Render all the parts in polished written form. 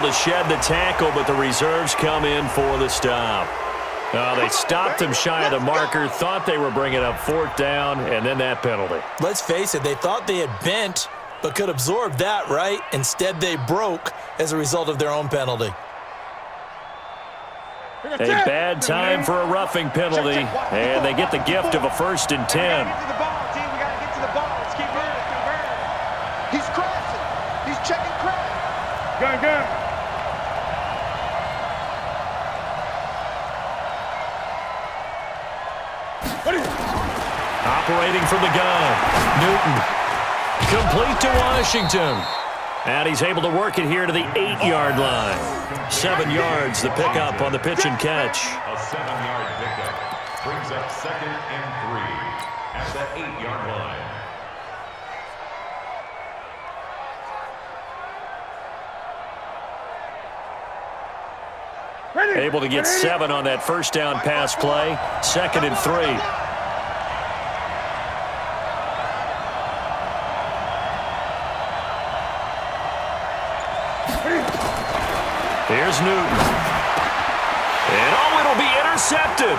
To shed the tackle, but the reserves come in for the stop. They stopped him shy of the marker, thought they were bringing up 4th down, and then that penalty. Let's face it, they thought they had bent, but could absorb that, right? Instead, they broke as a result of their own penalty. A bad time for a roughing penalty, and they get the gift of a 1st and 10. He's crossing. He's checking crash. Gun. Operating from the gun, Newton. Complete to Washington. And he's able to work it here to the 8-yard line. 7 yards, the pickup on the pitch and catch. A 7-yard pickup brings up 2nd and 3 at the 8-yard line. Able to get 7 on that 1st down pass play. 2nd and 3. Here's Newton. And it'll be intercepted.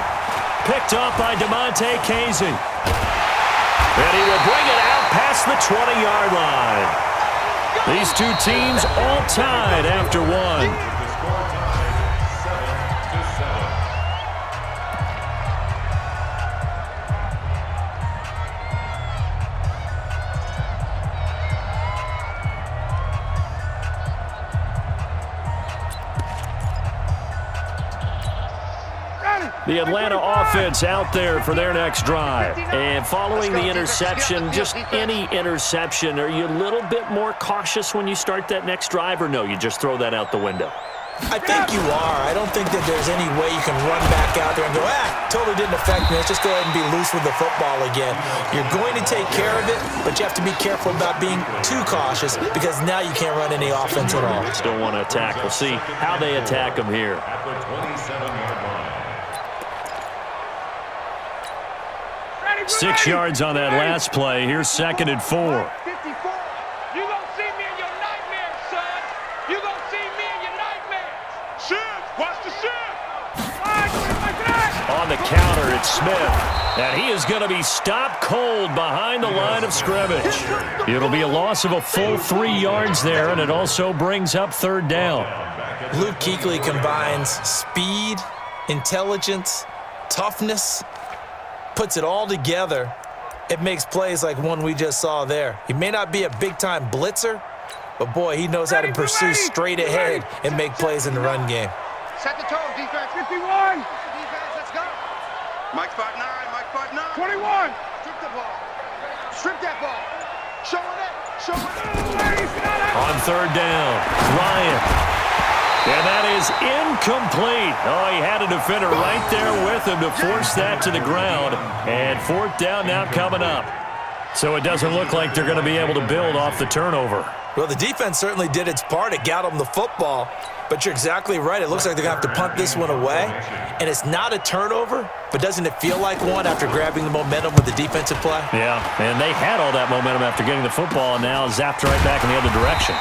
Picked up by DeMonte Casey. And he will bring it out past the 20-yard line. These two teams all tied after one. The Atlanta offense out there for their next drive. And following the interception, just any interception, are you a little bit more cautious when you start that next drive, or no, you just throw that out the window? I think you are. I don't think that there's any way you can run back out there and go, totally didn't affect me. Let's just go ahead and be loose with the football again. You're going to take care of it, but you have to be careful about being too cautious because now you can't run any offense at all. Still want to attack. We'll see how they attack them here. At the 27-yard line. 6 yards on that last play. Here's 2nd and 4. 54. You gonna see me in your nightmares, son. You gonna see me in your nightmares. Shift. Watch the shift. On the counter, it's Smith. And he is going to be stopped cold behind the line of scrimmage. It'll be a loss of a full 3 yards there, and it also brings up 3rd down. Luke Kuechly combines speed, intelligence, toughness, puts it all together. It makes plays like one we just saw there. He may not be a big-time blitzer, but boy, he knows how to pursue straight ahead and make plays in the run game. Set the tone, defense. 51. Defense, let's go. Mike 5'9", Mike 5'9". 21. Strip the ball. Strip that ball. Show it. Show it. On 3rd down, Ryan. And that is incomplete. He had a defender right there with him to force that to the ground. And 4th down now coming up. So it doesn't look like they're going to be able to build off the turnover. Well, the defense certainly did its part. It got them the football. But you're exactly right. It looks like they're going to have to punt this one away. And it's not a turnover, but doesn't it feel like one after grabbing the momentum with the defensive play? Yeah, and they had all that momentum after getting the football and now zapped right back in the other direction.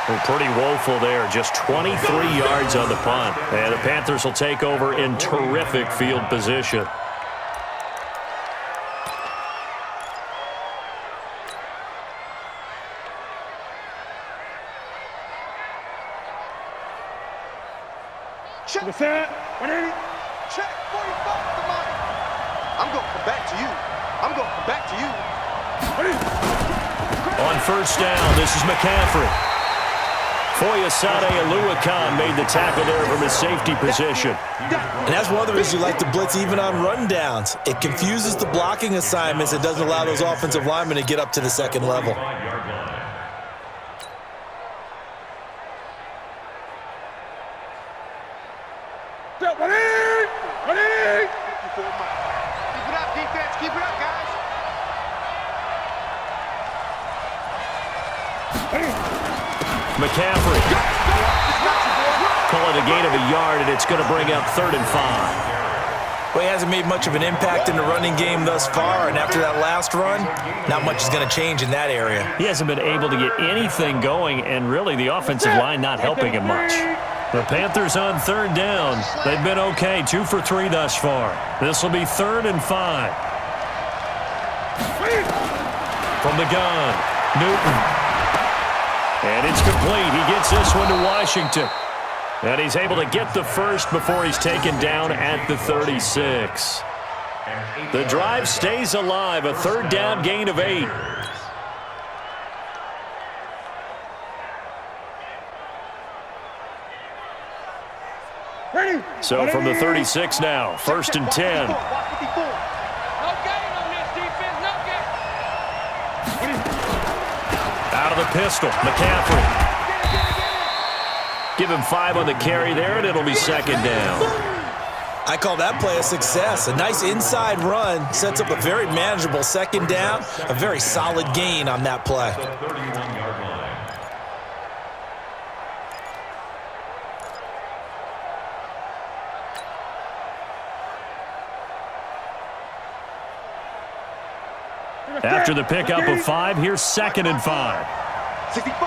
Well, pretty woeful there. Just 23 yards on the punt. And the Panthers will take over in terrific field position. Check. Check. 45 to Mike. I'm going to come back to you. I'm going to come back to you. On 1st down, this is McCaffrey. Foyesade Aluakan made the tackle there from his safety position. And that's one of the reasons you like to blitz even on rundowns. It confuses the blocking assignments. It doesn't allow those offensive linemen to get up to the 2nd level. Keep it up, defense. Keep it up, guys. McCaffrey. Call it a gain of a yard, and it's going to bring up 3rd and 5. Well, he hasn't made much of an impact in the running game thus far, and after that last run, not much is going to change in that area. He hasn't been able to get anything going, and really the offensive line not helping him much. The Panthers on third down. They've been okay, 2 for 3 thus far. This will be 3rd and 5. From the gun, Newton. And it's complete. He gets this one to Washington. And he's able to get the first before he's taken down at the 36. The drive stays alive, a 3rd down gain of 8. So from the 36 now, 1st and 10. Out of the pistol, McCaffrey. Give him 5 on the carry there, and it'll be 2nd down. I call that play a success. A nice inside run sets up a very manageable 2nd down, a very solid gain on that play. The 31-yard line. After the pickup of 5, here's 2nd and 5. 65,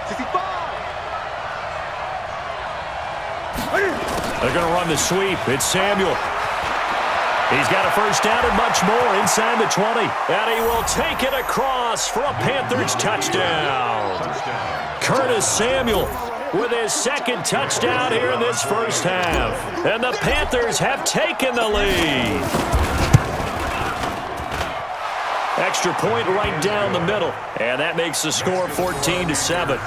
65. They're going to run the sweep. It's Samuel. He's got a 1st down and much more inside the 20. And he will take it across for a Panthers touchdown. Curtis Samuel with his 2nd touchdown here in this 1st half. And the Panthers have taken the lead. Extra point right down the middle. And that makes the score 14-7. 14.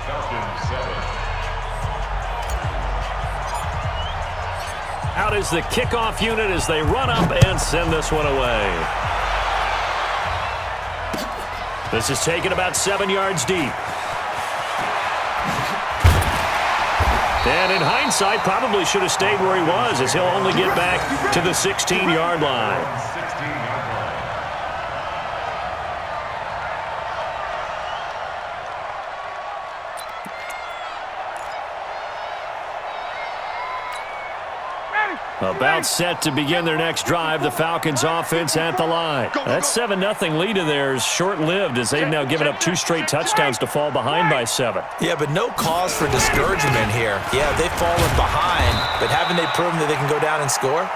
Falcons 7. Out is the kickoff unit as they run up and send this one away. This is taken about 7 yards deep. And in hindsight, probably should have stayed where he was, as he'll only get back to the 16-yard line. 16-yard line. About set to begin their next drive, the Falcons offense at the line. That 7-0 lead of theirs short-lived as they've now given up 2 straight touchdowns to fall behind by 7. Yeah, but no cause for discouragement here. Yeah, they've fallen behind, but haven't they proven that they can go down and score?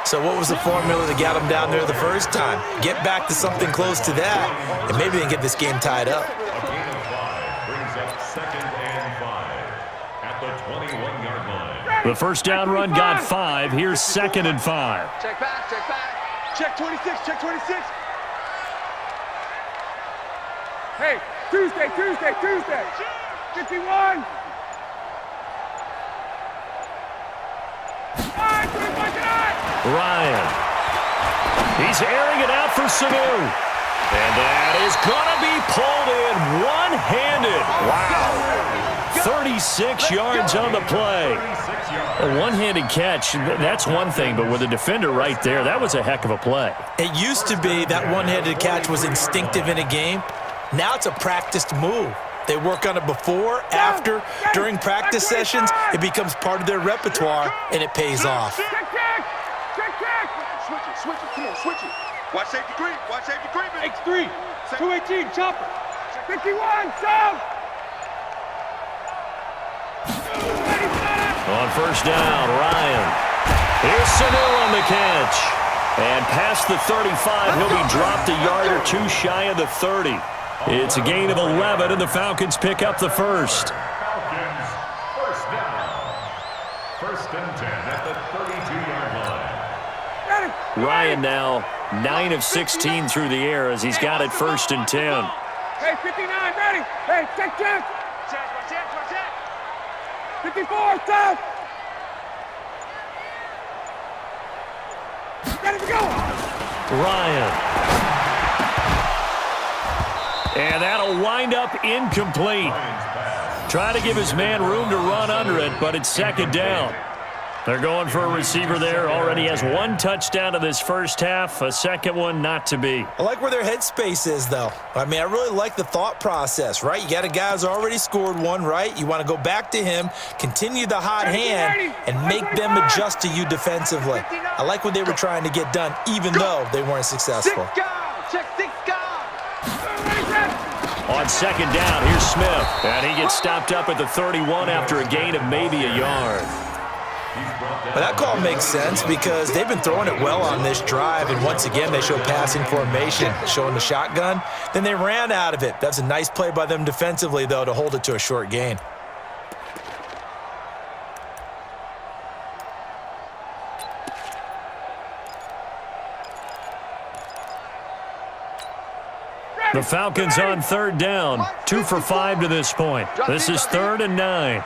So what was the formula that got them down there the first time? Get back to something close to that, and maybe they can get this game tied up. A gain of 5 brings up 2nd and 5 at the 21-yard line. The 1st down run got 5. Here's 2nd and 5. Check back, check back. Check 26, check 26. Hey, Tuesday. 51. Ryan. He's airing it out for Sanu. And that is going to be pulled in one-handed. Wow. 36 yards on the play. A one-handed catch, that's one thing, but with a defender right there, that was a heck of a play. It used to be that one-handed catch was instinctive in a game. Now it's a practiced move. They work on it before, after, during practice sessions. It becomes part of their repertoire, and it pays off. Check. Switch it, come on, switch it. Watch safety creep, X3, 218, chopper. 51, south. On 1st down, Ryan. Here's Sanu on the catch. And past the 35, he'll be dropped a yard or 2 shy of the 30. It's a gain of 11, and the Falcons pick up the first. Falcons, 1st down. 1st and 10 at the 32-yard line. Ryan now 9 of 16 through the air as he's got it 1st and 10. Hey, 59, ready. Hey, check. Check. 54, south. Ready to go. Ryan. And that'll wind up incomplete. Trying to give his man room to run under it, but it's 2nd down. They're going for a receiver there. Already has one touchdown in this first half. A second one not to be. I like where their headspace is, though. I mean, I really like the thought process, right? You got a guy who's already scored one, right? You want to go back to him, continue the hot hand, and make them adjust to you defensively. I like what they were trying to get done, even though they weren't successful. On second down, here's Smith. And he gets stopped up at the 31 after a gain of maybe a yard. But that call makes sense because they've been throwing it well on this drive, and once again they show passing formation, showing the shotgun. Then they ran out of it. That's a nice play by them defensively, though, to hold it to a short gain. The Falcons on third down. 2 for 5 to this point. This is 3rd and 9.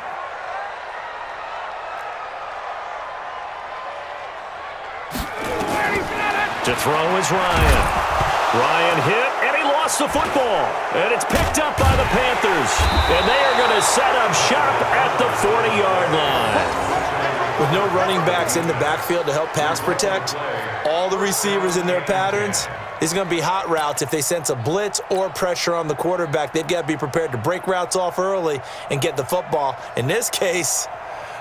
To throw is Ryan. Ryan hit, and he lost the football. And it's picked up by the Panthers. And they are going to set up shop at the 40-yard line. With no running backs in the backfield to help pass protect, all the receivers in their patterns, it's going to be hot routes. If they sense a blitz or pressure on the quarterback, they've got to be prepared to break routes off early and get the football. In this case,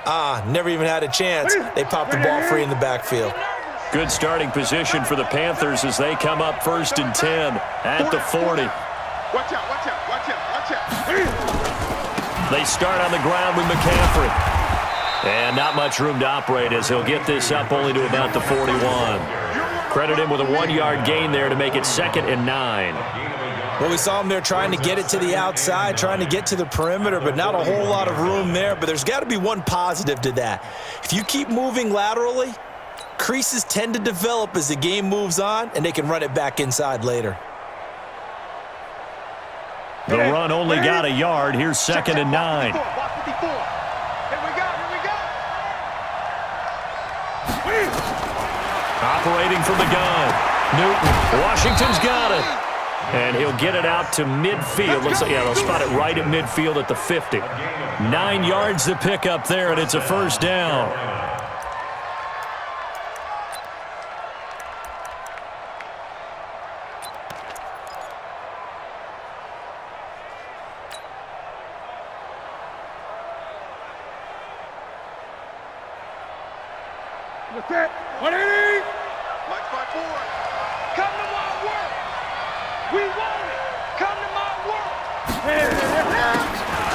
never even had a chance. They popped the ball free in the backfield. Good starting position for the Panthers as they come up 1st and 10 at the 40. Watch out, watch out, watch out, watch out. They start on the ground with McCaffrey. And not much room to operate as he'll get this up only to about the 41. Credit him with a 1-yard gain there to make it 2nd and 9. Well, we saw him there trying to get it to the outside, trying to get to the perimeter, but not a whole lot of room there. But there's got to be one positive to that. If you keep moving laterally, creases tend to develop as the game moves on, and they can run it back inside later. The run only got a yard. Here's 2nd and 9. Here we go, here we go. Operating from the gun. Newton. Washington's got it. And he'll get it out to midfield. Looks like, yeah, they'll spot it right at midfield at the 50. 9 yards to pick up there, and it's a first down. That's it. 180. Mike 5-4. Come to my work. We want it. Come to my work.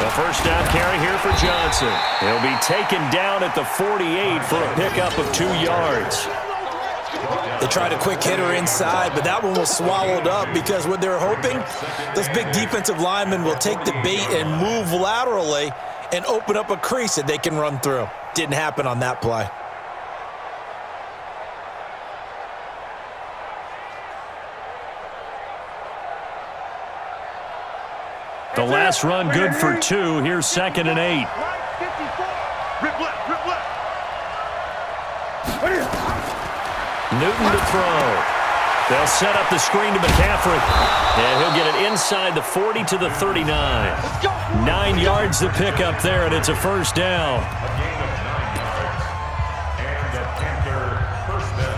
The first down carry here for Johnson. He'll be taken down at the 48 for a pickup of 2 yards. They tried a quick hitter inside, but that one was swallowed up because what they're hoping, those big defensive linemen will take the bait and move laterally and open up a crease that they can run through. Didn't happen on that play. The last run good for 2. Here's 2nd and 8. Rip left, rip left. Newton to throw. They'll set up the screen to McCaffrey. And he'll get it inside the 40 to the 39. 9 yards to pick up there, and it's a first down. A gain of 9 yards. And the Panther first down.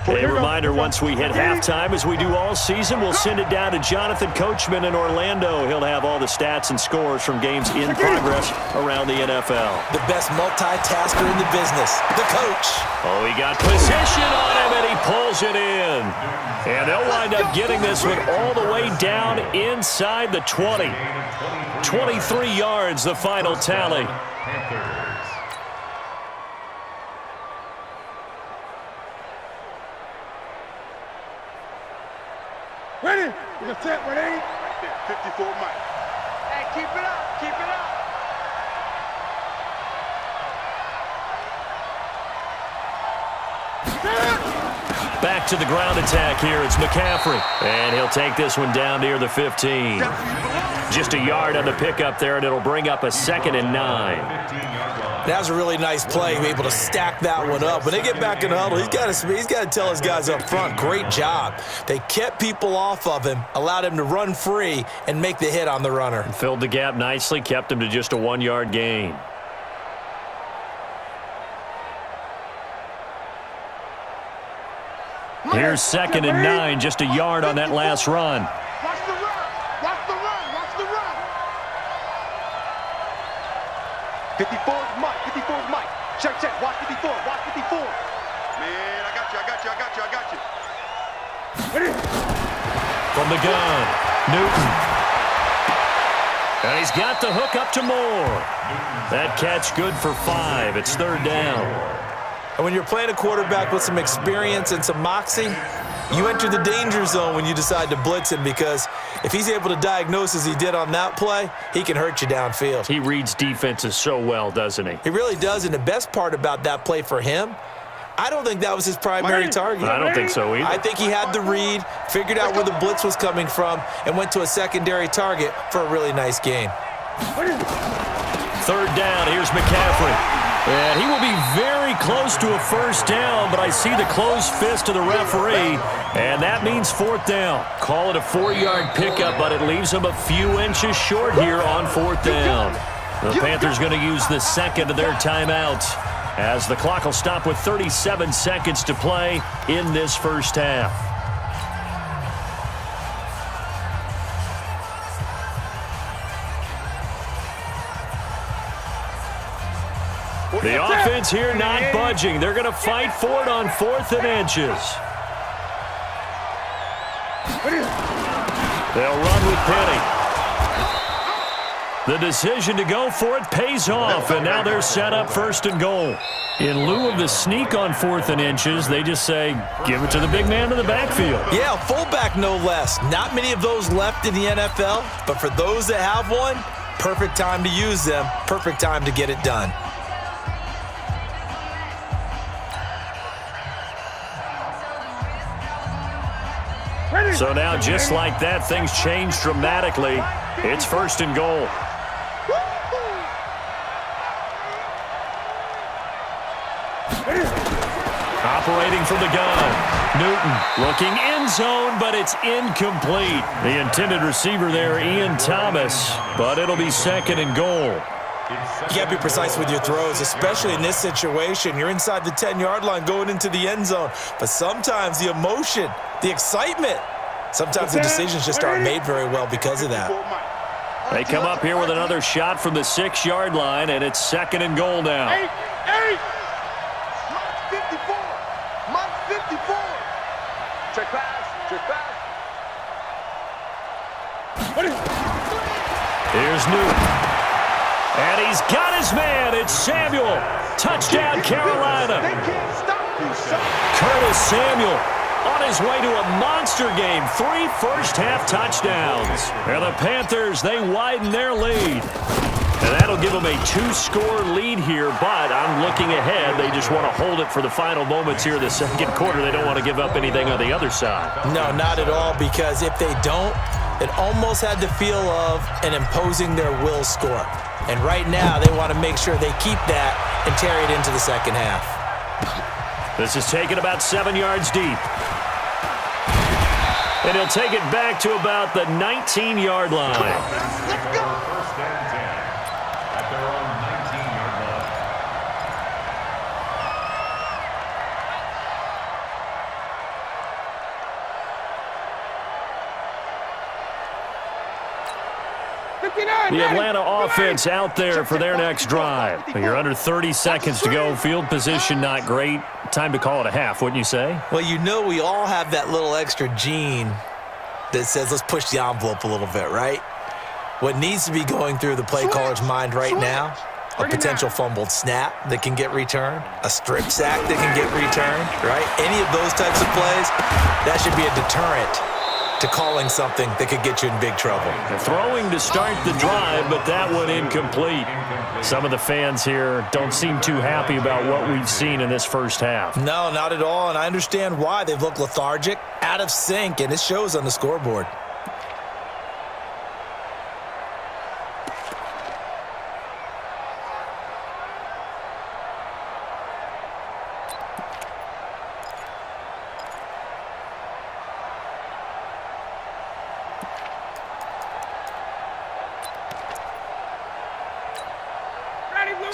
A reminder, once we hit halftime, as we do all season, we'll send it down to Jonathan Coachman in Orlando. He'll have all the stats and scores from games in progress around the NFL. The best multitasker in the business, the coach. Oh, he got position on him, and he pulls it in. And they'll wind up getting this one all the way down inside the 20. 23 yards, the final tally. Panthers. Ready? That's it, ready? Right there, 54 Mike. Hey, keep it up, keep it up. Back to the ground attack here. It's McCaffrey. And he'll take this one down near the 15. Just a yard on the pickup there, and it'll bring up a 2nd and 9. That was a really nice play, able to stack that one up. When they get back in the huddle, he's got to tell his guys up front, great job. They kept people off of him, allowed him to run free and make the hit on the runner. And filled the gap nicely, kept him to just a 1-yard gain. Here's 2nd and 9, just a yard on that last run. Watch the run. Watch the run. Watch the run. 54 is Mike. 54 is Mike. Check. Watch 54. Watch 54. Man, I got you. From the gun, Newton. And he's got the hook up to Moore. That catch good for 5. It's 3rd down. And when you're playing a quarterback with some experience and some moxie, you enter the danger zone when you decide to blitz him, because if he's able to diagnose as he did on that play, he can hurt you downfield. He reads defenses so well, doesn't he? He really does, and the best part about that play for him, I don't think that was his primary target. I don't think so either. I think he had the read, figured out where the blitz was coming from, and went to a secondary target for a really nice gain. 3rd down, here's McCaffrey. And he will be very close to a 1st down, but I see the closed fist of the referee, and that means 4th down. Call it a 4-yard pickup, but it leaves him a few inches short here on 4th down. The Panthers going to use the 2nd of their timeouts, as the clock will stop with 37 seconds to play in this first half. The offense here not budging. They're going to fight for it on 4th and inches. They'll run with Penny. The decision to go for it pays off, and now they're set up 1st and goal. In lieu of the sneak on 4th and inches, they just say, give it to the big man in the backfield. Yeah, fullback no less. Not many of those left in the NFL, but for those that have one, perfect time to use them, perfect time to get it done. So now, just like that, things change dramatically. It's 1st and goal. Operating from the gun, Newton looking end zone, but it's incomplete. The intended receiver there, Ian Thomas, but it'll be 2nd and goal. You got to be precise with your throws, especially in this situation. You're inside the 10-yard line going into the end zone, but sometimes the emotion, the excitement, sometimes the decisions just aren't made very well because of that. They come up here with another shot from the 6-yard line, and it's 2nd and goal now. Mike 54. Mike 54. Check pass. Here's Newton. And he's got his man. It's Samuel. Touchdown, Carolina. They can't stop you, son. Curtis Samuel on his way to a monster game. 3 first-half touchdowns. And the Panthers, they widen their lead. And that'll give them a 2-score lead here, but I'm looking ahead. They just want to hold it for the final moments here in the 2nd quarter. They don't want to give up anything on the other side. No, not at all, because if they don't, it almost had the feel of an imposing their will score. And right now, they want to make sure they keep that and carry it into the 2nd half. This is taken about 7 yards deep. And he'll take it back to about the 19-yard line. Let's go. 1st and 10 at their own 19-yard line. The Atlanta offense out there for their next drive. You're under 30 seconds to go. Field position not great. Time to call it a half, wouldn't you say? Well, you know we all have that little extra gene that says let's push the envelope a little bit, right? What needs to be going through the play caller's mind right now, a potential fumbled snap that can get returned, a strip sack that can get returned, right? Any of those types of plays, that should be a deterrent to calling something that could get you in big trouble. They're throwing to start the drive, but that one incomplete. Some of the fans here don't seem too happy about what we've seen in this first half. No, not at all, and I understand why. They've looked lethargic, out of sync, and it shows on the scoreboard.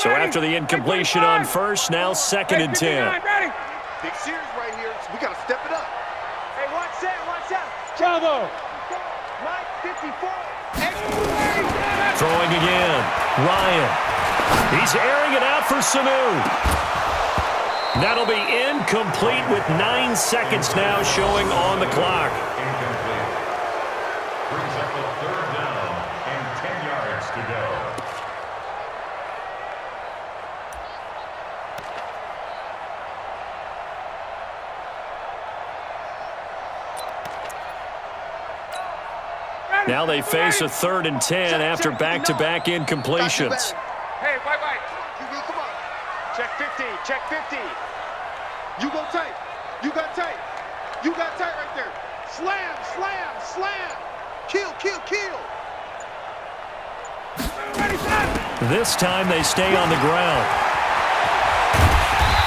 So after the incompletion on first, now 2nd and 10. Big series right here. So we got to step it up. Hey, watch that, watch that. Bravo. Mike, 54. Throwing again. Ryan. He's airing it out for Sanu. That'll be incomplete with 9 seconds now showing on the clock. Incomplete. Brings up the 3rd down and 10 yards to go. Now they face a 3rd and 10 after back-to-back incompletions. Hey, white. Come on. Check 50, check 50. You go tight. You got tight. You got tight right there. Slam, slam, slam. Kill. This time they stay on the ground.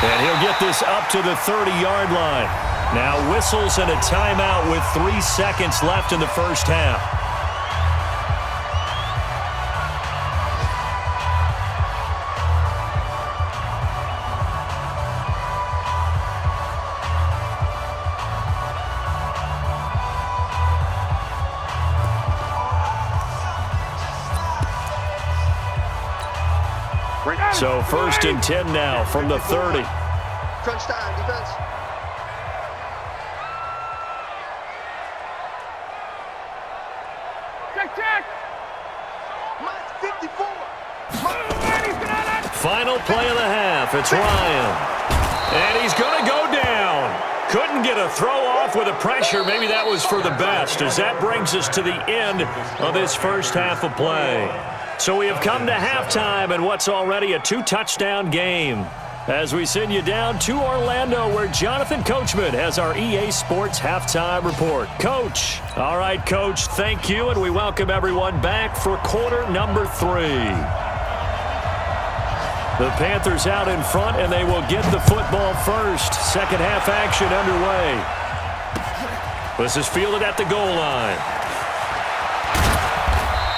And he'll get this up to the 30-yard line. Now whistles and a timeout with 3 seconds left in the first half. So 1st and 10 now from the 30. Crunch time, defense. Check. Mike, 54. Final play of the half. It's Ryan. And he's going to go down. Couldn't get a throw off with the pressure. Maybe that was for the best, as that brings us to the end of this first half of play. So we have come to halftime in what's already a 2-touchdown game. As we send you down to Orlando, where Jonathan Coachman has our EA Sports halftime report. Coach. All right, Coach, thank you, and we welcome everyone back for quarter number 3. The Panthers out in front, and they will get the football first. Second half action underway. This is fielded at the goal line.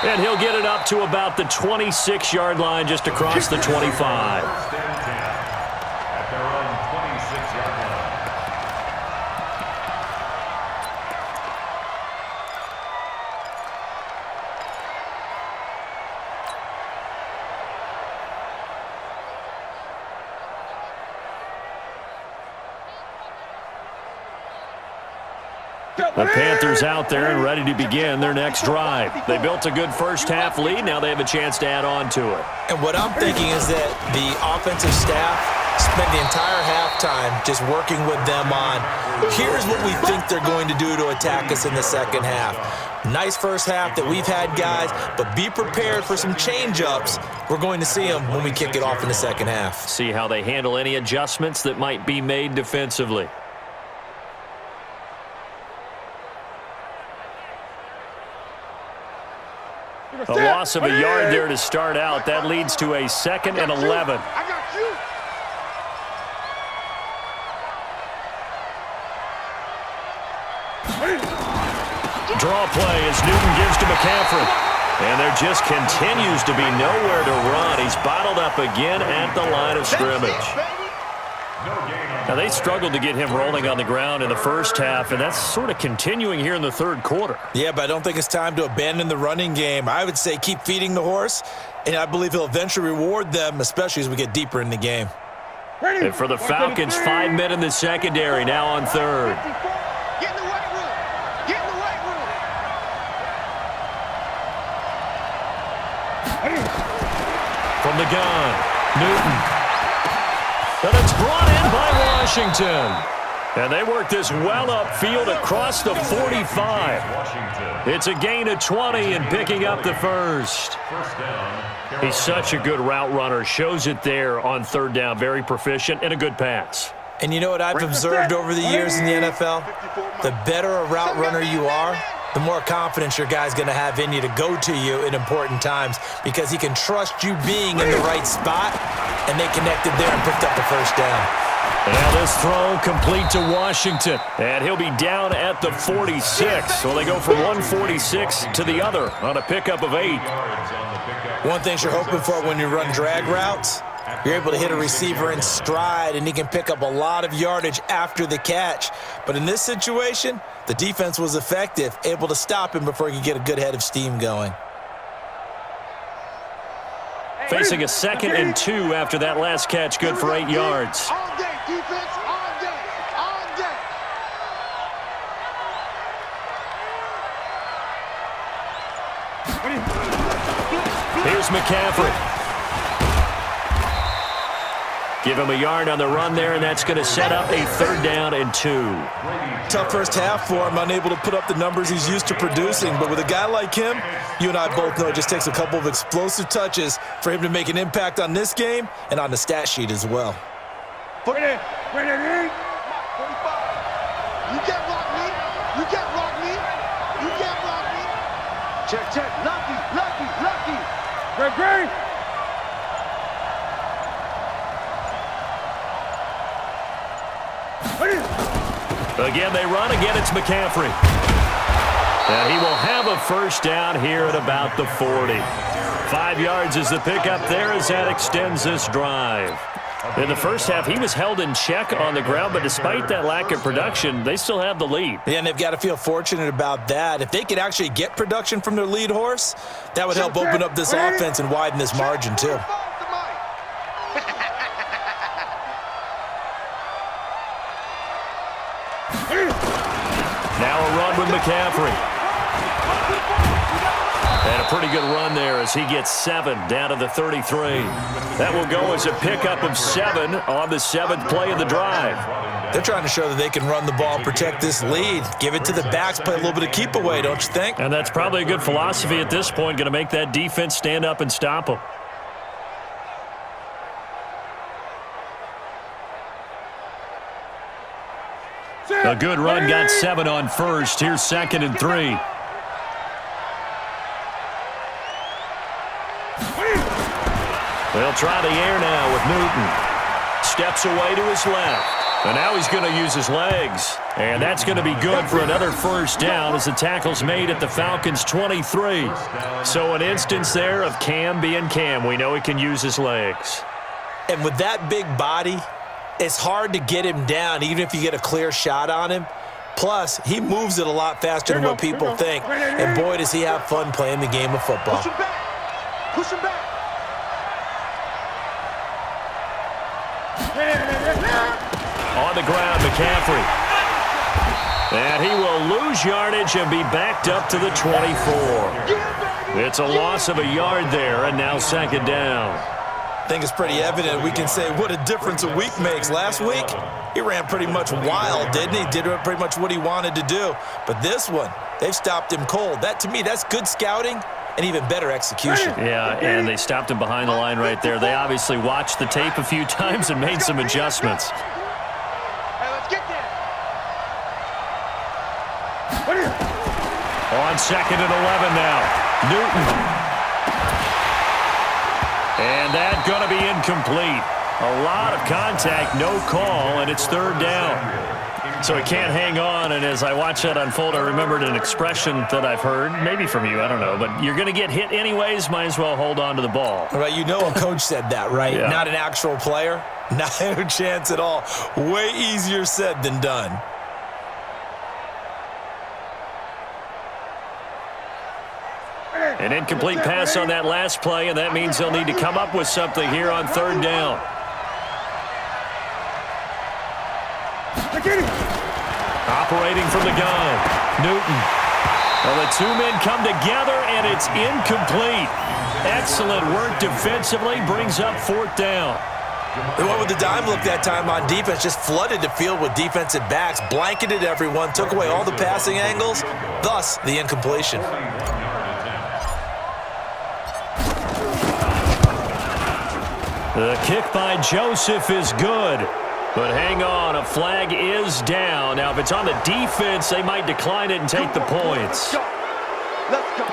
And he'll get it up to about the 26-yard line, just across the 25. First and 10 at their own 26-yard line. The Panthers out there and ready to begin their next drive. They built a good first-half lead. Now they have a chance to add on to it. And what I'm thinking is that the offensive staff spent the entire halftime just working with them on, here's what we think they're going to do to attack us in the second half. Nice first half that we've had, guys, but be prepared for some change-ups. We're going to see them when we kick it off in the second half. See how they handle any adjustments that might be made defensively. A loss of a yard there to start out. That leads to a 2nd and 11. I got you. Draw play as Newton gives to McCaffrey. And there just continues to be nowhere to run. He's bottled up again at the line of scrimmage. Now, they struggled to get him rolling on the ground in the first half, and that's sort of continuing here in the third quarter. Yeah, but I don't think it's time to abandon the running game. I would say keep feeding the horse, and I believe he'll eventually reward them, especially as we get deeper in the game. And for the Falcons, 5 men in the secondary, now on third. Get in the weight room. Get in the weight room. From the gun, Newton. And it's brought in by Washington. And they work this well upfield across the 45. It's a gain of 20 and picking up the first. He's such a good route runner. Shows it there on third down. Very proficient and a good pass. And you know what I've observed over the years in the NFL? The better a route runner you are, the more confidence your guy's going to have in you to go to you in important times, because he can trust you being in the right spot, and they connected there and picked up the first down. Now this throw complete to Washington, and he'll be down at the 46. So they go from 146 to the other on a pickup of 8. One thing you're hoping for when you run drag routes You're able to hit a receiver in stride, and he can pick up a lot of yardage after the catch. But in this situation, the defense was effective, able to stop him before he could get a good head of steam going. Facing a 2nd and 2 after that last catch, good for 8 yards. All day, defense, all day, all day. Here's McCaffrey. Give him a yard on the run there, and that's going to set up a 3rd down and 2. Tough first half for him, unable to put up the numbers he's used to producing. But with a guy like him, you and I both know it just takes a couple of explosive touches for him to make an impact on this game and on the stat sheet as well. Put it in. Bring it in. 45. You can't block me. You can't block me. You can't block me. Check, check. Lucky, lucky, lucky. Great, great. Again, they run. Again, it's McCaffrey. And he will have a 1st down here at about the 40. 5 yards is the pickup there as that extends this drive. In the first half, he was held in check on the ground, but despite that lack of production, they still have the lead. Yeah, and they've got to feel fortunate about that. If they could actually get production from their lead horse, that would help open up this offense and widen this margin too. Now a run with McCaffrey. And a pretty good run there as he gets 7 down to the 33. That will go as a pickup of 7 on the 7th play of the drive. They're trying to show that they can run the ball, protect this lead, give it to the backs, play a little bit of keep away, don't you think? And that's probably a good philosophy at this point, going to make that defense stand up and stop them. A good run, got 7 on 1st. Here's 2nd and 3. They'll try the air now with Newton. Steps away to his left. And now he's going to use his legs. And that's going to be good for another 1st down as the tackle's made at the Falcons' 23. So an instance there of Cam being Cam. We know he can use his legs. And with that big body, it's hard to get him down, even if you get a clear shot on him. Plus, he moves it a lot faster than what people think. And boy, does he have fun playing the game of football. Push him back. Push him back. On the ground, McCaffrey. And he will lose yardage and be backed up to the 24. It's a loss of a yard there, and now 2nd down. I think it's pretty evident. We can say what a difference a week makes. Last week, he ran pretty much wild, didn't he? Did pretty much what he wanted to do. But this one, they've stopped him cold. That, to me, that's good scouting and even better execution. Yeah, and they stopped him behind the line right there. They obviously watched the tape a few times and made some adjustments. Hey, let's get there. On 2nd and 11 now. Newton. And that's going to be incomplete. A lot of contact, no call, and it's 3rd down. So he can't hang on, and as I watch that unfold, I remembered an expression that I've heard, maybe from you, I don't know, but you're going to get hit anyways, might as well hold on to the ball. Right, you know a coach said that, right? Yeah. Not an actual player. Not a chance at all. Way easier said than done. An incomplete pass on that last play, and that means they'll need to come up with something here on 3rd down. Operating from the gun, Newton. Well, the 2 men come together, and it's incomplete. Excellent work defensively, brings up 4th down. They went with the dime look that time on defense, just flooded the field with defensive backs, blanketed everyone, took away all the passing angles, thus the incompletion. The kick by Joseph is good. But hang on, a flag is down. Now, if it's on the defense, they might decline it and take the points. Let's go.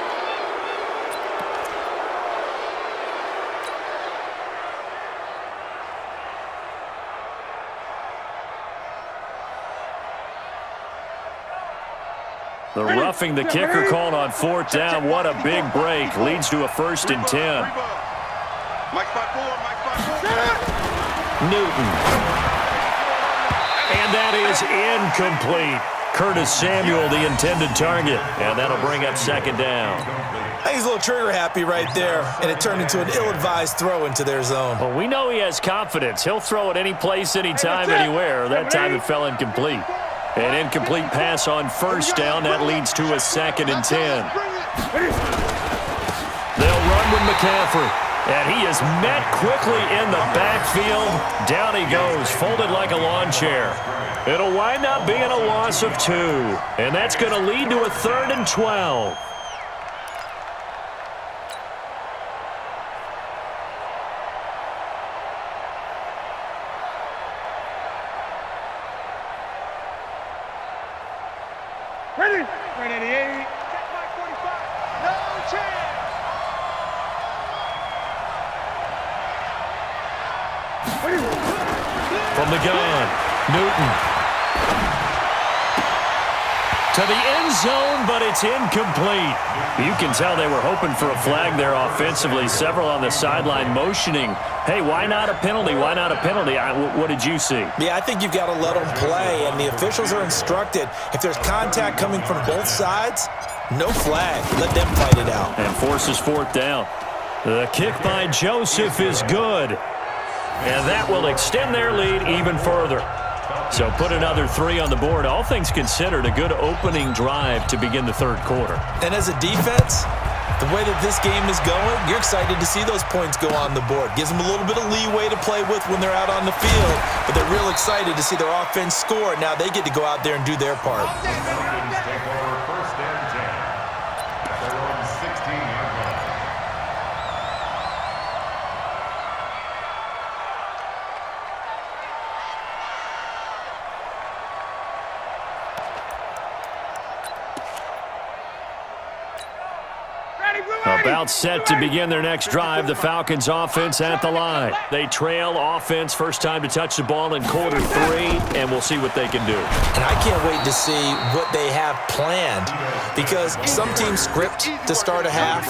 The roughing the kicker called on 4th down. What a big break. Leads to a 1st and 10. Mike spot 4, Mike spot 4. Newton. And that is incomplete. Curtis Samuel, the intended target. And that'll bring up second down. I think he's a little trigger happy right there, and it turned into an ill-advised throw into their zone. Well, we know he has confidence. He'll throw it any place, anytime, anywhere. That time it fell incomplete. An incomplete pass on first down. That leads to a 2nd and 10. They'll run with McCaffrey. And he is met quickly in the backfield. Down he goes, folded like a lawn chair. It'll wind up being a loss of 2. And that's going to lead to a 3rd and 12. Ready? Right 88. Check my 45. No chance. From the gun, Newton. To the end zone, but it's incomplete. You can tell they were hoping for a flag there offensively. Several on the sideline motioning, hey, why not a penalty? Why not a penalty? What did you see? Yeah, I think you've got to let them play, and the officials are instructed, if there's contact coming from both sides, no flag. Let them fight it out. And forces 4th down. The kick by Joseph is good. And that will extend their lead even further. So put another 3 on the board. All things considered, a good opening drive to begin the 3rd quarter. And as a defense, the way that this game is going, you're excited to see those points go on the board. Gives them a little bit of leeway to play with when they're out on the field, but they're real excited to see their offense score. Now they get to go out there and do their part. Falcons take over 1st and 10 at their own 16-yard line. About set to begin their next drive. The Falcons offense at the line. They trail offense, first time to touch the ball in quarter 3, and we'll see what they can do. And I can't wait to see what they have planned, because some teams script to start a half.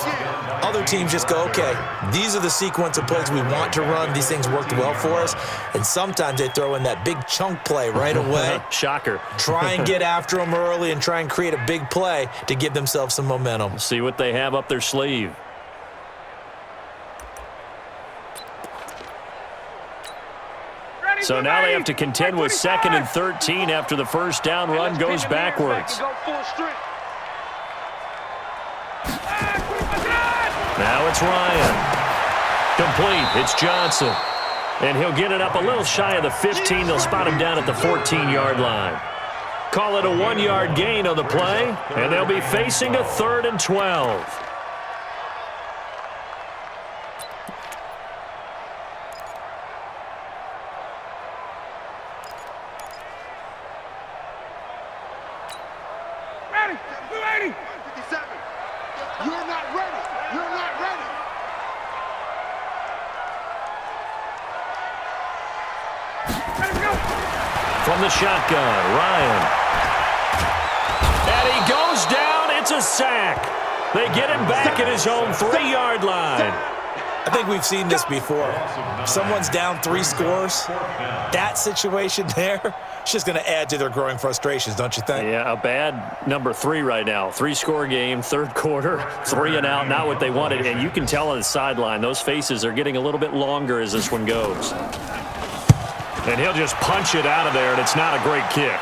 Other teams just go, okay, these are the sequence of plays we want to run. These things worked well for us. And sometimes they throw in that big chunk play right away. Shocker. Try and get after them early and try and create a big play to give themselves some momentum. See what they have up their sleeve. So now they have to contend with 2nd and 13 after the first down run goes backwards. Now it's Ryan. Complete. It's Johnson. And he'll get it up a little shy of the 15. They'll spot him down at the 14-yard line. Call it a 1-yard gain on the play, and they'll be facing a 3rd and 12. Ready? 280. 57. You're not ready. You're not ready. Ready to go. From the shotgun, Ryan. And he goes down. It's a sack. They get him back at his own 3-yard line. I think we've seen this before. Someone's down 3 scores. That situation there, it's just going to add to their growing frustrations, don't you think? Yeah, a bad number 3 right now. 3-score game, 3rd quarter, 3 and out, not what they wanted. And you can tell on the sideline, those faces are getting a little bit longer as this one goes. And he'll just punch it out of there, and it's not a great kick.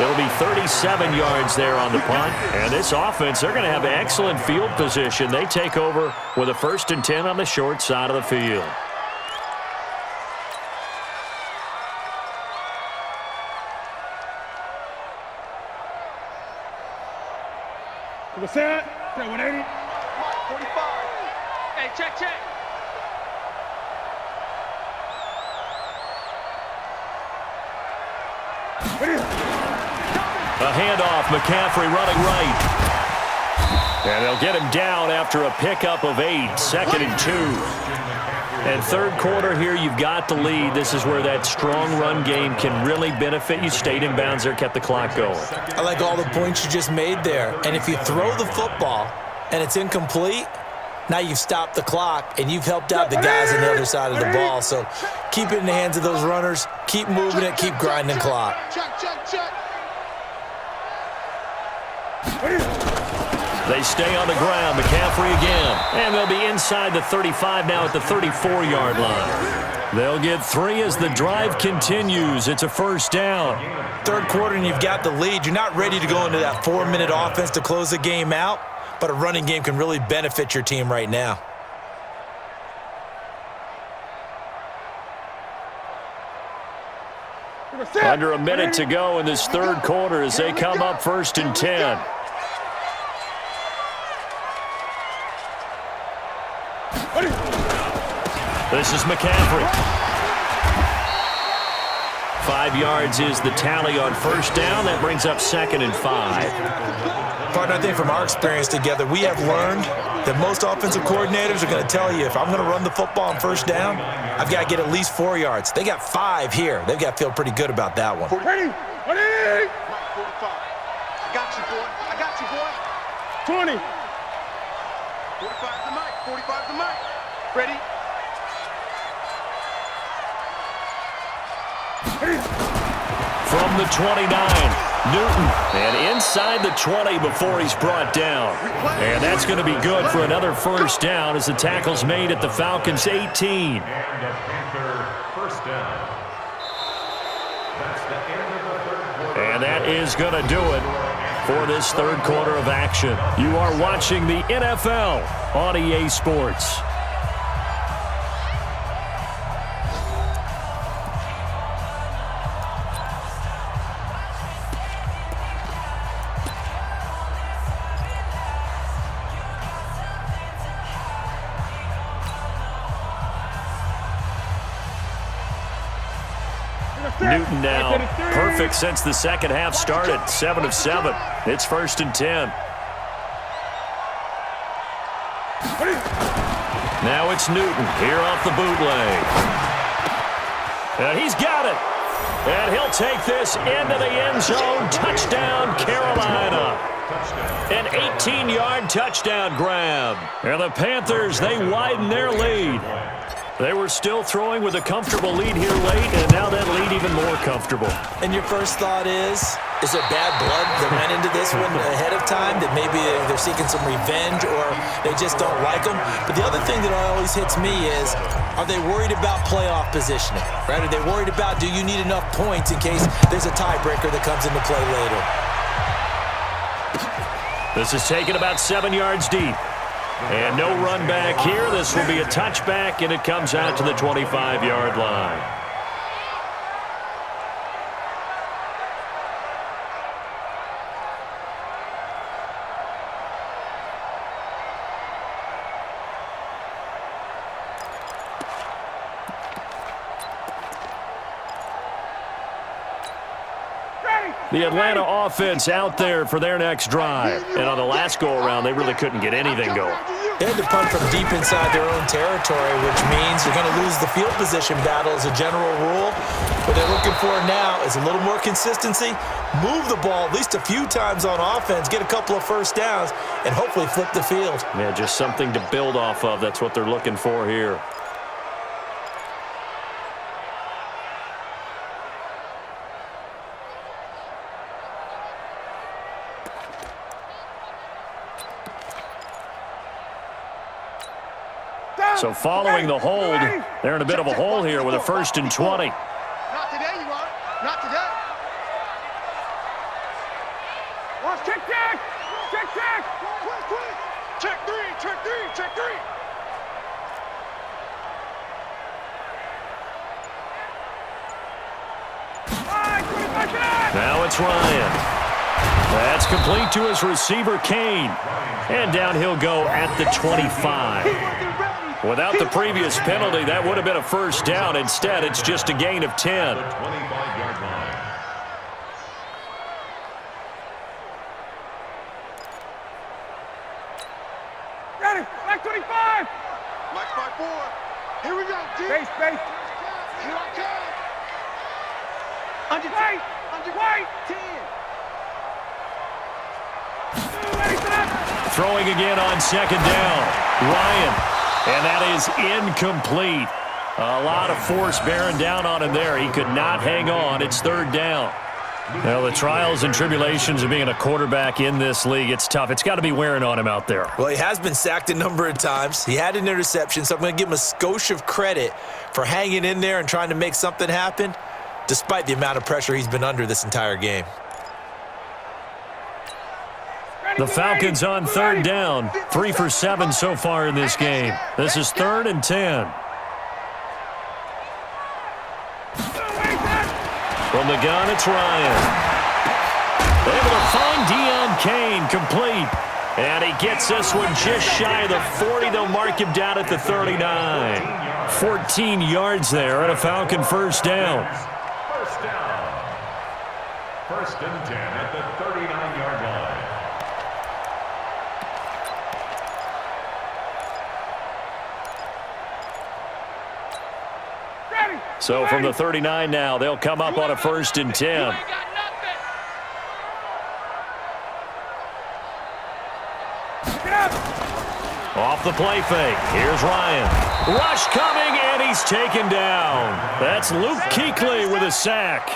It'll be 37 yards there on the punt. And this offense, they're going to have excellent field position. They take over with a 1st and 10 on the short side of the field. To the set. 180. 45. Hey, check. A handoff, McCaffrey running right. And they'll get him down after a pickup of 8, 2nd and 2. And 3rd quarter here, you've got the lead. This is where that strong run game can really benefit you. Stayed in bounds there, kept the clock going. I like all the points you just made there. And if you throw the football, and it's incomplete, now you've stopped the clock, and you've helped out the guys on the other side of the ball. So keep it in the hands of those runners. Keep moving it. Keep grinding clock. They stay on the ground. McCaffrey again. And they'll be inside the 35 now at the 34-yard line. They'll get 3 as the drive continues. It's a first down. Third quarter, and you've got the lead. You're not ready to go into that 4-minute offense to close the game out, but a running game can really benefit your team right now. Under a minute to go in this third quarter as they come up 1st and 10. This is McCaffrey. 5 yards is the tally on first down. That brings up 2nd and 5. Partner, I think from our experience together, we have learned that most offensive coordinators are going to tell you, if I'm going to run the football on first down, I've got to get at least 4 yards. They got 5 here. They've got to feel pretty good about that one. Ready? Ready? 45. I got you, boy. I got you, boy. 20. 45 the mic. 45 the mic. Ready? From the 29, Newton, and inside the 20 before he's brought down. And that's going to be good for another first down as the tackle's made at the Falcons' 18. And a Panther first down. That's the end of the third quarter. And that is going to do it for this third quarter of action. You are watching the NFL on EA Sports. Newton now perfect since the second half started. 7 of 7. It's 1st and 10. Now it's Newton here off the bootleg. And he's got it. And he'll take this into the end zone. Touchdown, Carolina. An 18-yard touchdown grab. And the Panthers, they widen their lead. They were still throwing with a comfortable lead here late, and now that lead even more comfortable. And your first thought is there bad blood that went into this one ahead of time, that maybe they're seeking some revenge or they just don't like them? But the other thing that always hits me is, are they worried about playoff positioning? Right? Are they worried about, do you need enough points in case there's a tiebreaker that comes into play later? This is taken about 7 yards deep. And no run back here. This will be a touchback, and it comes out to the 25-yard line. The Atlanta offense out there for their next drive. And on the last go-around, they really couldn't get anything going. They had to punt from deep inside their own territory, which means you're going to lose the field position battle as a general rule. What they're looking for now is a little more consistency, move the ball at least a few times on offense, get a couple of first downs, and hopefully flip the field. Yeah, just something to build off of. That's what they're looking for here. So following the hold, they're in a bit of a hole here with a 1st and 20. Not today, you are. Not today. Watch, check back. Check back. Quick. Check three. Check three. Check three. Now it's Ryan. That's complete to his receiver, Kane. And down he'll go at the 25. Without the previous penalty, that would have been a first down. Instead, it's just a gain of 10. The 25-yard line. Ready. Back 25. Mike 5-4. Here we go. Base. Here I come. Under White. 10. White. 10. Ready for that. throwing again on second down. Ryan. And that is incomplete. A lot of force bearing down on him there. He could not hang on. It's third down. Well, the trials and tribulations of being a quarterback in this league, it's tough. It's got to be wearing on him out there. Well, he has been sacked a number of times. He had an interception, so I'm going to give him a skosh of credit for hanging in there and trying to make something happen, despite the amount of pressure he's been under this entire game. The Falcons on third down. 3 for 7 so far in this game. This is 3rd and 10. From the gun, it's Ryan. Able to find Deion Kane, complete. And he gets this one just shy of the 40. They'll mark him down at the 39. 14 yards there and a Falcon first down. First down. 1st and 10 at the 39-yard line. So from the 39 now, they'll come up on a 1st and 10. Off the play fake. Here's Ryan. Rush coming, and he's taken down. That's Luke Kuechly with a sack.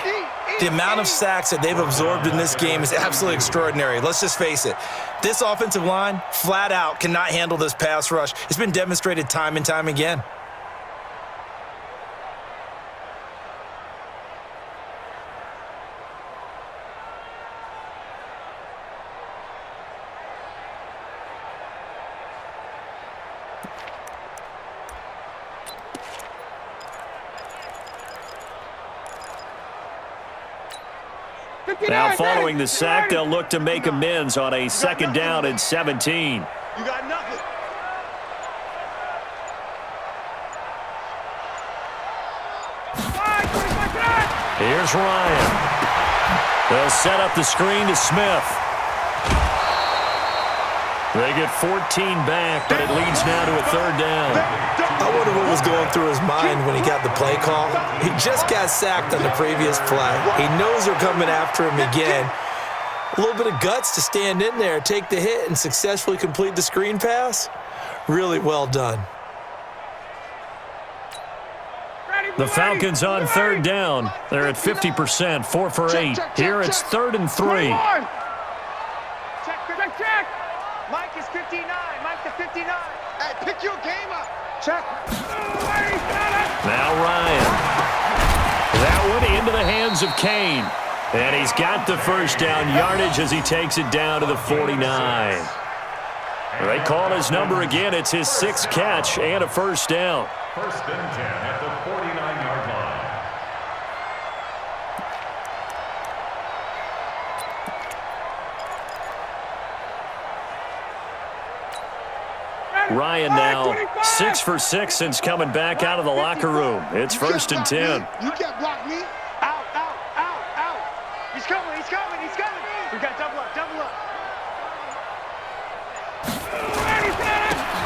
The amount of sacks that they've absorbed in this game is absolutely extraordinary. Let's just face it. This offensive line, flat out, cannot handle this pass rush. It's been demonstrated time and time again. Now following the sack, they'll look to make amends on a 2nd down and 17. You got nothing. Here's Ryan. They'll set up the screen to Smith. They get 14 back, but it leads now to a 3rd down. I wonder what was going through his mind when he got the play call. He just got sacked on the previous play. He knows they're coming after him again. A little bit of guts to stand in there, take the hit, and successfully complete the screen pass. Really well done. The Falcons on 3rd down. They're at 50%, 4 for 8. Here it's 3rd and 3. Check. Mike is 59. Mike to 59. Hey, pick your game up. Check. Now Ryan. That one into the hands of Kane. And he's got the first down yardage as he takes it down to the 49. They call his number again. It's his 6th catch and a first down. 1st and 10 at the 49-yard line. Ryan now 6 for 6 since coming back out of the locker room. It's 1st and 10. You can't block me. Out. He's coming. We got double up.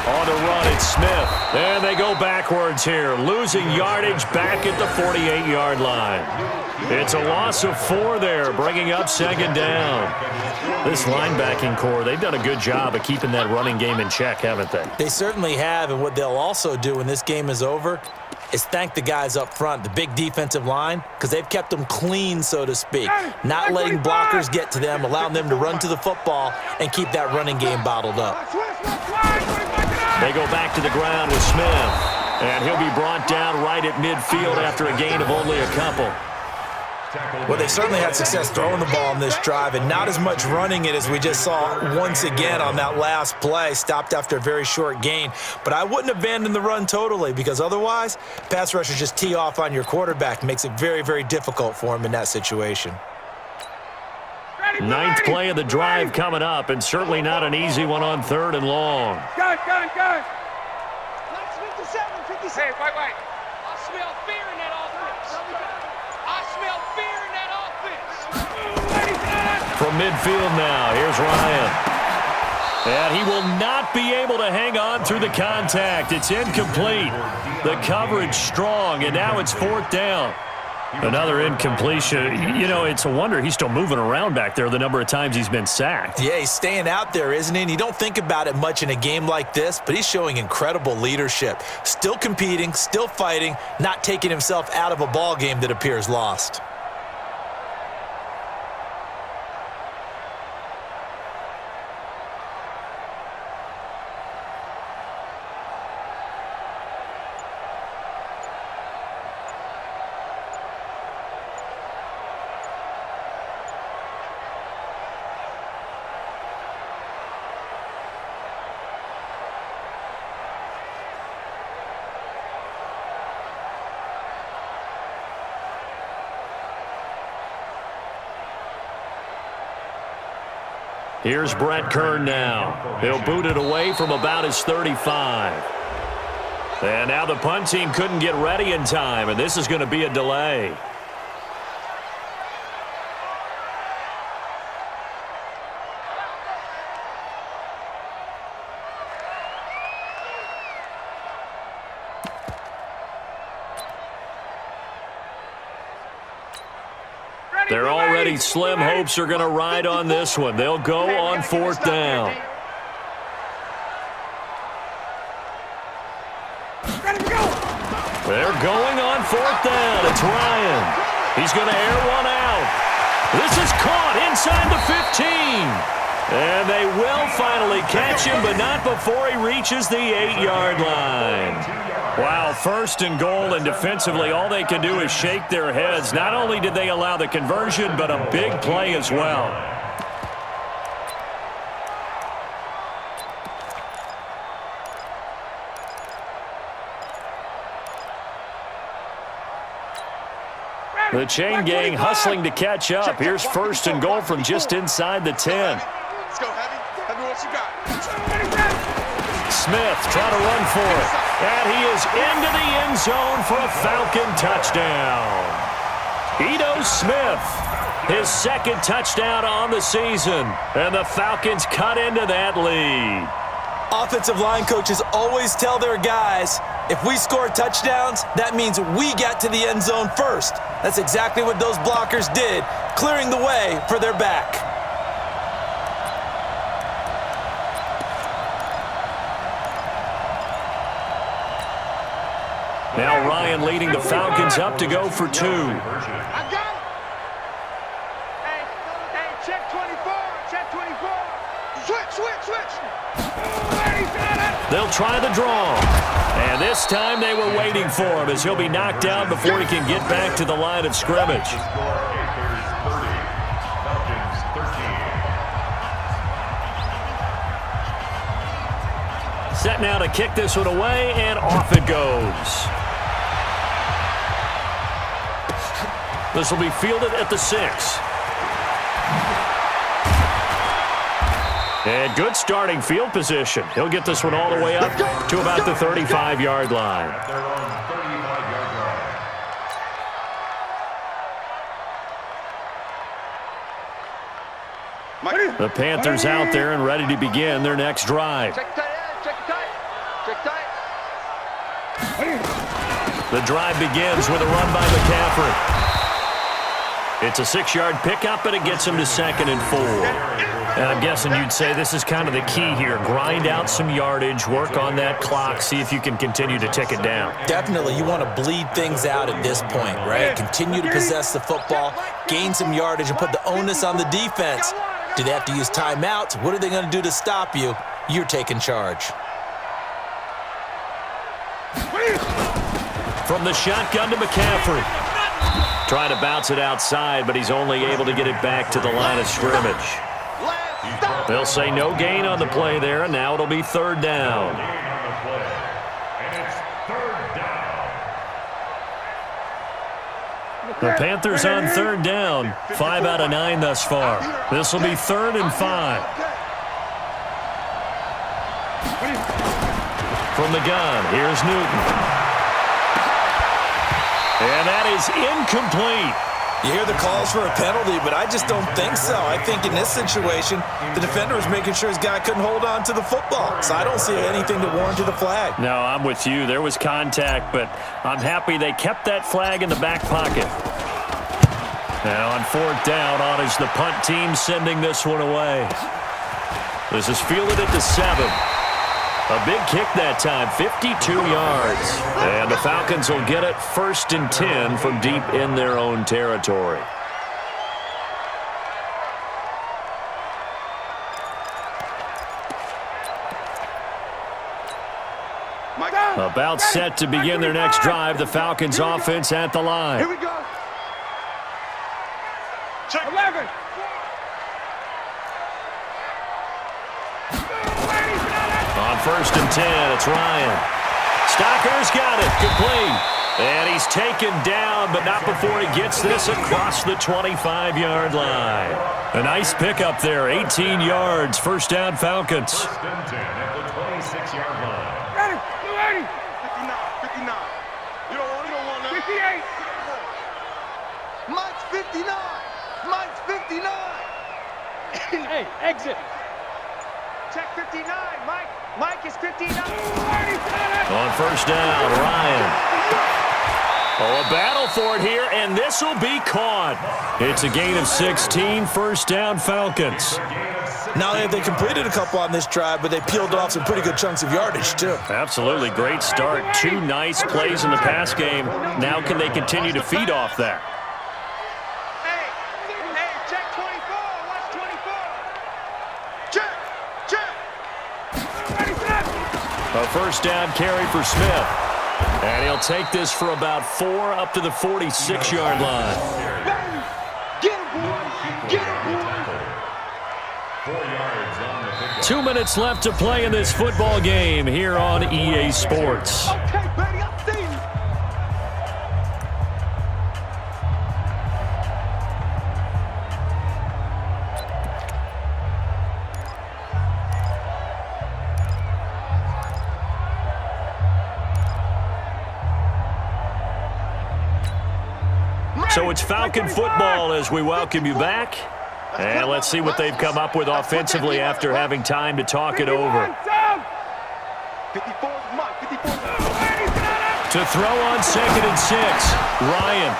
On the run, it's Smith. And they go backwards here, losing yardage back at the 48-yard line. It's a loss of 4 there, bringing up 2nd down. This linebacking core, they've done a good job of keeping that running game in check, haven't they? They certainly have, and what they'll also do when this game is over is thank the guys up front, the big defensive line, because they've kept them clean, so to speak, not letting blockers get to them, allowing them to run to the football and keep that running game bottled up. They go back to the ground with Smith, and he'll be brought down right at midfield after a gain of only a couple. Well, they certainly had success throwing the ball in this drive and not as much running it as we just saw once again on that last play, stopped after a very short gain. But I wouldn't abandon the run totally, because otherwise, pass rushers just tee off on your quarterback. Makes it very, very difficult for him in that situation. 9th play of the drive coming up, and certainly not an easy one on 3rd and long. Gun. 57. Hey, wait. I smell fear in that offense. From midfield now, here's Ryan. And he will not be able to hang on through the contact. It's incomplete. The coverage strong, and now it's 4th down. Another incompletion. You know, it's a wonder he's still moving around back there the number of times he's been sacked. Yeah, he's staying out there, isn't he? And you don't think about it much in a game like this, but he's showing incredible leadership. Still competing, still fighting, not taking himself out of a ball game that appears lost. Here's Brett Kern now. He'll boot it away from about his 35. And now the punt team couldn't get ready in time, and this is going to be a delay. Their already slim hopes are going to ride on this one. They'll go on 4th down. They're going on 4th down. It's Ryan. He's going to air one out. This is caught inside the 15. And they will finally catch him, but not before he reaches the 8-yard line. Wow, 1st and goal, and defensively all they can do is shake their heads. Not only did they allow the conversion, but a big play as well. The chain gang hustling to catch up. Here's 1st and goal from just inside the 10. Let's go, Heavy. Heavy, what you got? Smith trying to run for it. And he is into the end zone for a Falcon touchdown. Ito Smith, his 2nd touchdown on the season. And the Falcons cut into that lead. Offensive line coaches always tell their guys, if we score touchdowns, that means we get to the end zone first. That's exactly what those blockers did, clearing the way for their back. Now Ryan leading the Falcons up to go for 2. I got it. Hey, check 24. Check 24. Switch. They'll try the draw. And this time they were waiting for him as he'll be knocked down before he can get back to the line of scrimmage. Set now to kick this one away, and off it goes. This will be fielded at the 6. And good starting field position. He'll get this one all the way up to about the 35-yard line. The Panthers out there and ready to begin their next drive. Check tight. The drive begins with a run by McCaffrey. It's a 6-yard pickup, and it gets him to 2nd and 4. And I'm guessing you'd say this is kind of the key here. Grind out some yardage, work on that clock, see if you can continue to tick it down. Definitely, you want to bleed things out at this point, right? Continue to possess the football, gain some yardage, and put the onus on the defense. Do they have to use timeouts? What are they going to do to stop you? You're taking charge. From the shotgun to McCaffrey. Trying to bounce it outside, but he's only able to get it back to the line of scrimmage. They'll say no gain on the play there, and now it'll be 3rd down. The Panthers on 3rd down, 5 out of 9 thus far. This will be 3rd and 5. From the gun, here's Newton. And that is incomplete. You hear the calls for a penalty, but I just don't think so. I think in this situation, the defender was making sure his guy couldn't hold on to the football. So I don't see anything to warrant the flag. No, I'm with you. There was contact, but I'm happy they kept that flag in the back pocket. And on 4th down, on is the punt team sending this one away. This is fielded at the 7. A big kick that time, 52 yards. And the Falcons will get it 1st and 10 from deep in their own territory. About set to begin their next drive. The Falcons offense at the line. Here we go. Check 11. On 1st and 10, it's Ryan. Stocker's got it, complete. And he's taken down, but not before he gets this across the 25-yard line. A nice pickup there, 18 yards, 1st down Falcons. 1st and 10 at the 26-yard line. Ready, 280. 59. You don't want that. 58. Mike's 59. Mike's 59. Hey, exit. Check 59. Mike is 59. On 1st down, Ryan. Oh, a battle for it here, and this will be caught. It's a gain of 16, 1st down Falcons. Not only have they completed a couple on this drive, but they peeled off some pretty good chunks of yardage, too. Absolutely great start. 2 nice plays in the pass game. Now can they continue to feed off that? Hey, check 24. Watch 24. Check. A 1st down carry for Smith. And he'll take this for about 4 up to the 46-yard line. Get him, boy. Get him, boy. 4 yards on the pickup. 2 minutes left to play in this football game here on EA Sports. Okay, baby, I see you. So it's Falcon football as we welcome you back. And let's see what they've come up with offensively after having time to talk it over. 54, Mike, 54. To throw on 2nd and 6, Ryan.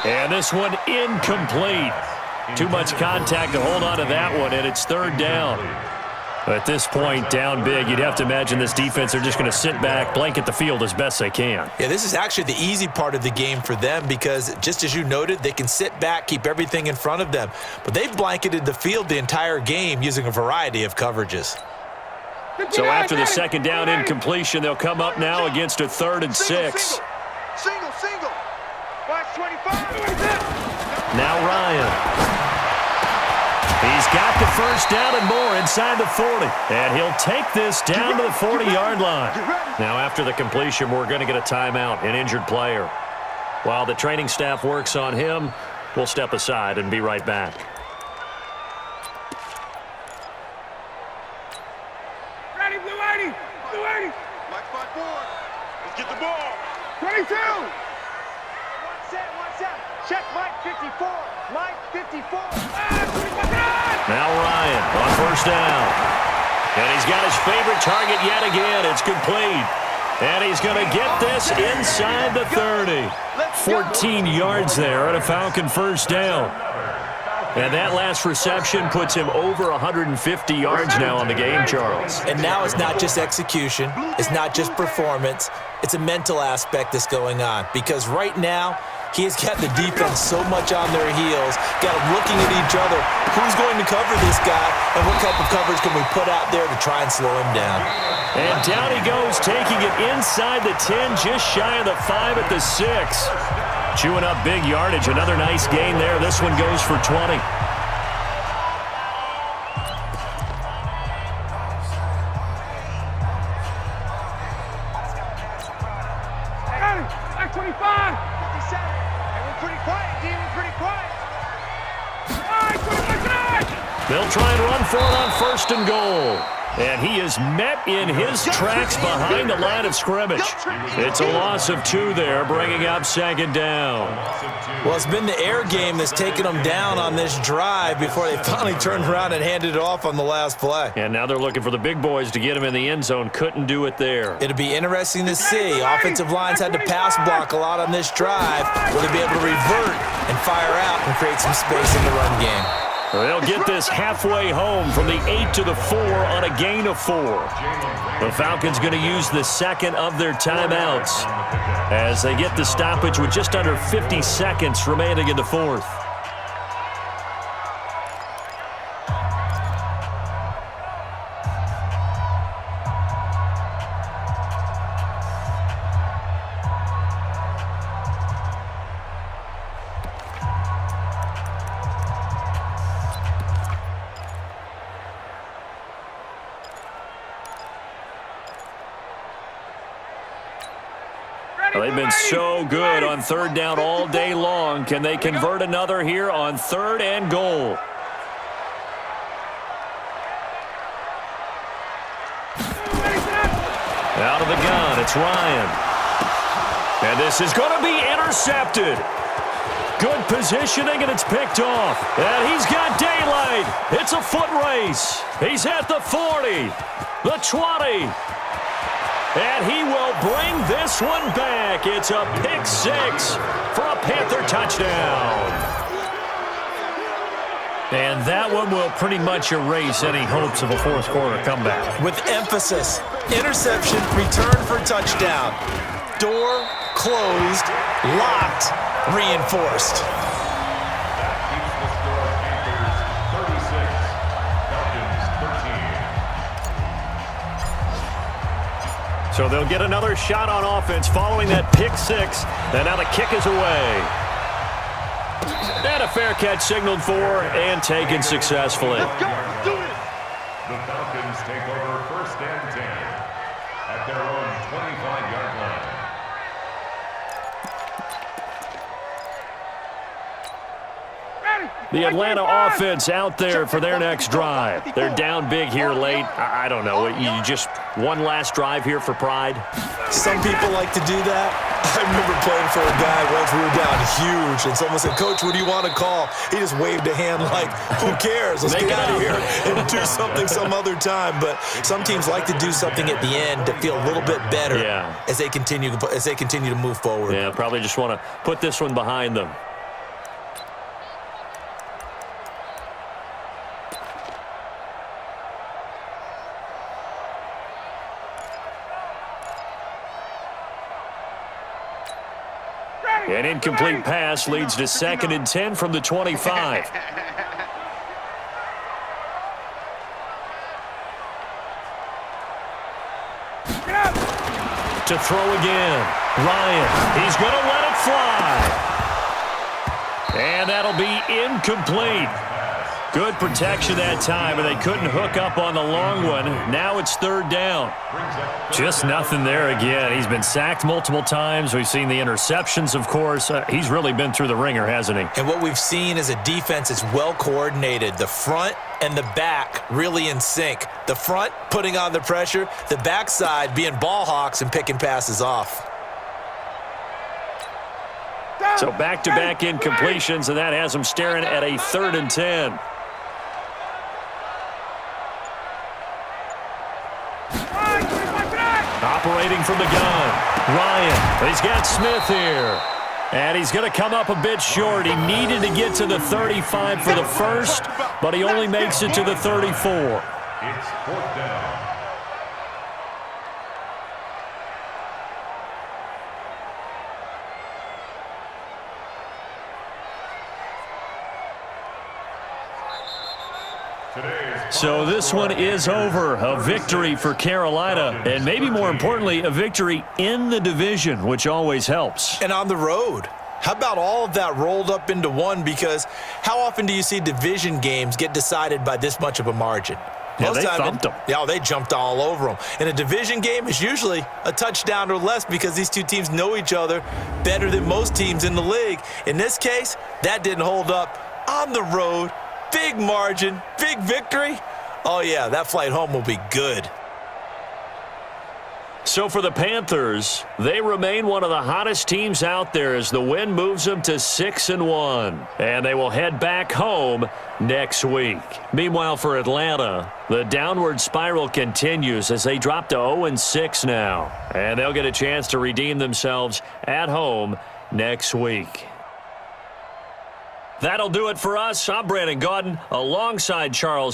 And this one incomplete. Too much contact to hold on to that one, and it's 3rd down. At this point, down big, you'd have to imagine this defense are just going to sit back, blanket the field as best they can. Yeah, this is actually the easy part of the game for them because, just as you noted, they can sit back, keep everything in front of them. But they've blanketed the field the entire game using a variety of coverages. So after the 2nd down incompletion, they'll come up now against a 3rd and 6. Single. Watch 25. Now Ryan. He's got the 1st down and more inside the 40. And he'll take this down to the 40-yard line. Now after the completion, we're going to get a timeout, an injured player. While the training staff works on him, we'll step aside and be right back. Ready, blue 80. Blue 80. Mike 5-4. Let's get the ball. 22. One set. Check Mike 54. Mike 54. Now Ryan on 1st down. And he's got his favorite target yet again. It's complete. And he's going to get this inside the 30. 14 yards there at a Falcon 1st down. And that last reception puts him over 150 yards now on the game, Charles. And now it's not just execution. It's not just performance. It's a mental aspect that's going on. Because right now, he has got the defense so much on their heels, got them looking at each other. Who's going to cover this guy, and what type of coverage can we put out there to try and slow him down? And down he goes, taking it inside the 10, just shy of the 5 at the 6. Chewing up big yardage. Another nice gain there. This one goes for 20. Like 25. They'll try and run for it on 1st and goal. And he is met in his tracks behind the line of scrimmage. It's a loss of 2 there, bringing up second down. Well, it's been the air game that's taken them down on this drive before they finally turned around and handed it off on the last play. And now they're looking for the big boys to get him in the end zone. Couldn't do it there. It'll be interesting to see. Offensive lines had to pass block a lot on this drive. Will they be able to revert and fire out and create some space in the run game? They'll get this halfway home from the 8 to the 4 on a gain of 4. The Falcons going to use the second of their timeouts as they get the stoppage with just under 50 seconds remaining in the fourth. They've been so good on third down all day long. Can they convert another here on 3rd and goal? Out of the gun, it's Ryan. And this is going to be intercepted. Good positioning, and it's picked off. And he's got daylight. It's a foot race. He's at the 40, the 20. And he will bring this one back. It's a pick 6 for a Panther touchdown. And that one will pretty much erase any hopes of a fourth quarter comeback. With emphasis, interception, return for touchdown. Door closed, locked, reinforced. So they'll get another shot on offense following that pick 6. And now the kick is away. And a fair catch signaled for and taken successfully. Let's go. Do it. The Falcons take over 1st and 10 at their own 25-yard line. The Atlanta offense out there for their next drive. They're down big here late. I don't know. You just one last drive here for pride? Some people like to do that. I remember playing for a guy once. We were down huge, and someone said, "Coach, what do you want to call?" He just waved a hand like, "Who cares? Let's get out of here and do something some other time." But some teams like to do something at the end to feel a little bit better as they continue to move forward. Yeah, probably just want to put this one behind them. An incomplete pass leads to 2nd and 10 from the 25. To throw again. Ryan, he's going to let it fly. And that'll be incomplete. Good protection that time, and they couldn't hook up on the long one. Now it's 3rd down. Just nothing there again. He's been sacked multiple times. We've seen the interceptions, of course. He's really been through the ringer, hasn't he? And what we've seen is a defense that's well coordinated. The front and the back really in sync. The front putting on the pressure, the backside being ball hawks and picking passes off. So back-to-back incompletions, and that has them staring at a 3rd and 10. Operating from the gun, Ryan. He's got Smith here. And he's going to come up a bit short. He needed to get to the 35 for the first, but he only makes it to the 34. It's 4th down. So this one is over. A victory for Carolina, and maybe more importantly, a victory in the division, which always helps. And on the road. How about all of that rolled up into one? Because how often do you see division games get decided by this much of a margin? Yeah, they thumped them. Yeah, they jumped all over them. In a division game, it's usually a touchdown or less because these two teams know each other better than most teams in the league. In this case, that didn't hold up. On the road, big margin, big victory. Oh, yeah, that flight home will be good. So for the Panthers, they remain one of the hottest teams out there as the win moves them to 6-1. And they will head back home next week. Meanwhile, for Atlanta, the downward spiral continues as they drop to 0-6 now. And they'll get a chance to redeem themselves at home next week. That'll do it for us. I'm Brandon Gaudin alongside Charles